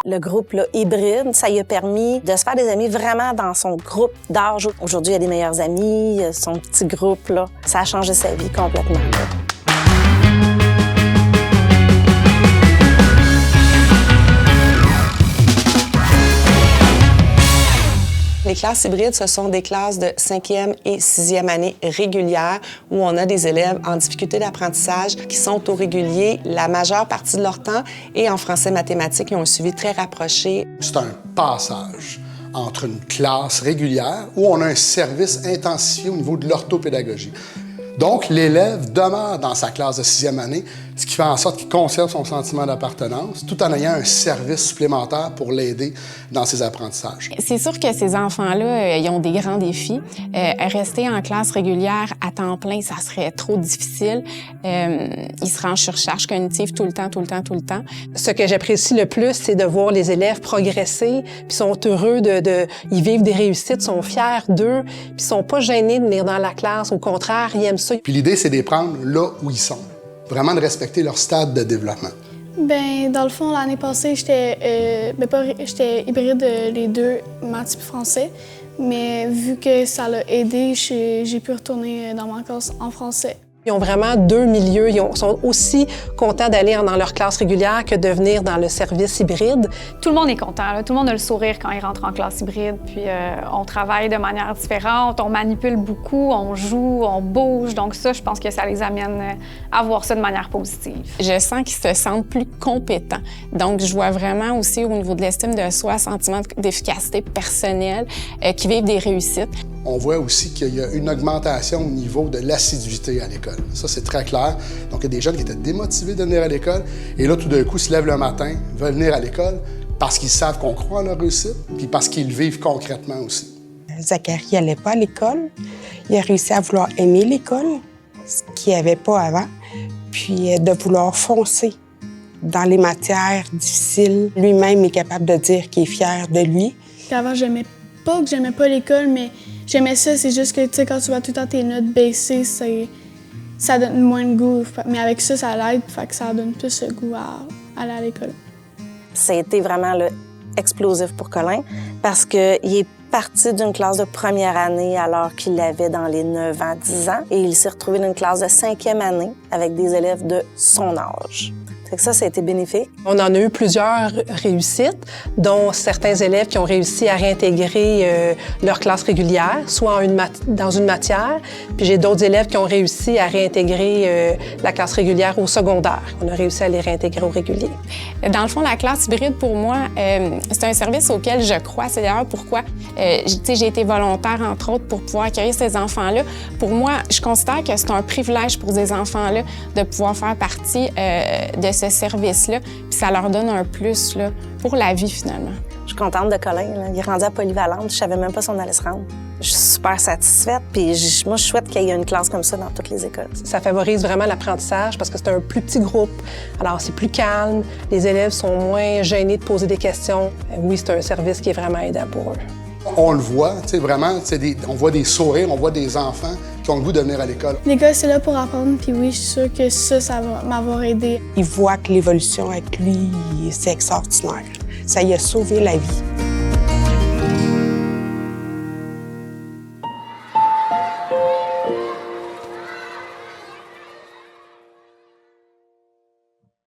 Le groupe là, hybride, ça lui a permis de se faire des amis vraiment dans son groupe d'âge. Aujourd'hui, il a des meilleurs amis, son petit groupe, là, ça a changé sa vie complètement. Les classes hybrides, ce sont des classes de 5e et 6e année régulières où on a des élèves en difficulté d'apprentissage qui sont au régulier la majeure partie de leur temps et en français-mathématiques, ils ont un suivi très rapproché. C'est un passage entre une classe régulière où on a un service intensifié au niveau de l'orthopédagogie. Donc, l'élève demeure dans sa classe de 6e année, ce qui fait en sorte qu'il conserve son sentiment d'appartenance tout en ayant un service supplémentaire pour l'aider dans ses apprentissages. C'est sûr que ces enfants-là, ils ont des grands défis. Rester en classe régulière à temps plein, ça serait trop difficile. Ils seraient en surcharge cognitive tout le temps. Ce que j'apprécie le plus, c'est de voir les élèves progresser, puis sont heureux ils vivent des réussites, sont fiers d'eux, puis sont pas gênés de venir dans la classe. Au contraire, ils aiment ça. Puis l'idée, c'est de les prendre là où ils sont, vraiment de respecter leur stade de développement. Bien, dans le fond, l'année passée, j'étais hybride les deux, maths et français. Mais vu que ça l'a aidé, j'ai pu retourner dans ma classe en français. Ils ont vraiment deux milieux. Ils sont aussi contents d'aller dans leur classe régulière que de venir dans le service hybride. Tout le monde est content, là. Tout le monde a le sourire quand il rentre en classe hybride. Puis on travaille de manière différente, on manipule beaucoup, on joue, on bouge. Donc ça, je pense que ça les amène à voir ça de manière positive. Je sens qu'ils se sentent plus compétents. Donc, je vois vraiment aussi au niveau de l'estime de soi, sentiment d'efficacité personnelle, qui vivent des réussites. On voit aussi qu'il y a une augmentation au niveau de l'assiduité à l'école. Ça, c'est très clair. Donc, il y a des jeunes qui étaient démotivés de venir à l'école et là, tout d'un coup, se lèvent le matin, veulent venir à l'école parce qu'ils savent qu'on croit en leur réussite puis parce qu'ils le vivent concrètement aussi. Zachary n'allait pas à l'école. Il a réussi à vouloir aimer l'école, ce qu'il n'y avait pas avant, puis de vouloir foncer dans les matières difficiles. Lui-même est capable de dire qu'il est fier de lui. Avant, j'aimais pas l'école, mais j'aimais ça. C'est juste que, tu sais, quand tu vois tout le temps tes notes baisser, ça donne moins de goût. Mais avec ça, ça l'aide, fait que ça donne plus le goût à aller à l'école. Ça a été vraiment explosif pour Colin parce qu'il est parti d'une classe de première année alors qu'il avait dans les 9 ans, 10 ans, et il s'est retrouvé dans une classe de 5e année avec des élèves de son âge. Fait que ça a été bénéfique. On en a eu plusieurs réussites, dont certains élèves qui ont réussi à réintégrer leur classe régulière, soit dans une matière, puis j'ai d'autres élèves qui ont réussi à réintégrer la classe régulière au secondaire. On a réussi à les réintégrer au régulier. Dans le fond, la classe hybride, pour moi, c'est un service auquel je crois. C'est d'ailleurs pourquoi j'ai été volontaire, entre autres, pour pouvoir accueillir ces enfants-là. Pour moi, je considère que c'est un privilège pour ces enfants-là de pouvoir faire partie de ce service-là, puis ça leur donne un plus là, pour la vie, finalement. Je suis contente de Colin. Là. Il est rendu à Polyvalente. Je savais même pas si on allait se rendre. Je suis super satisfaite. Puis moi, je souhaite qu'il y ait une classe comme ça dans toutes les écoles. Ça favorise vraiment l'apprentissage parce que c'est un plus petit groupe. Alors, c'est plus calme. Les élèves sont moins gênés de poser des questions. Oui, c'est un service qui est vraiment aidant pour eux. On le voit, tu sais, vraiment, on voit des sourires, on voit des enfants qui ont le goût de venir à l'école. L'école, c'est là pour apprendre, puis oui, je suis sûre que ça va m'avoir aidé. Il voit que l'évolution avec lui, c'est extraordinaire. Ça lui a sauvé la vie.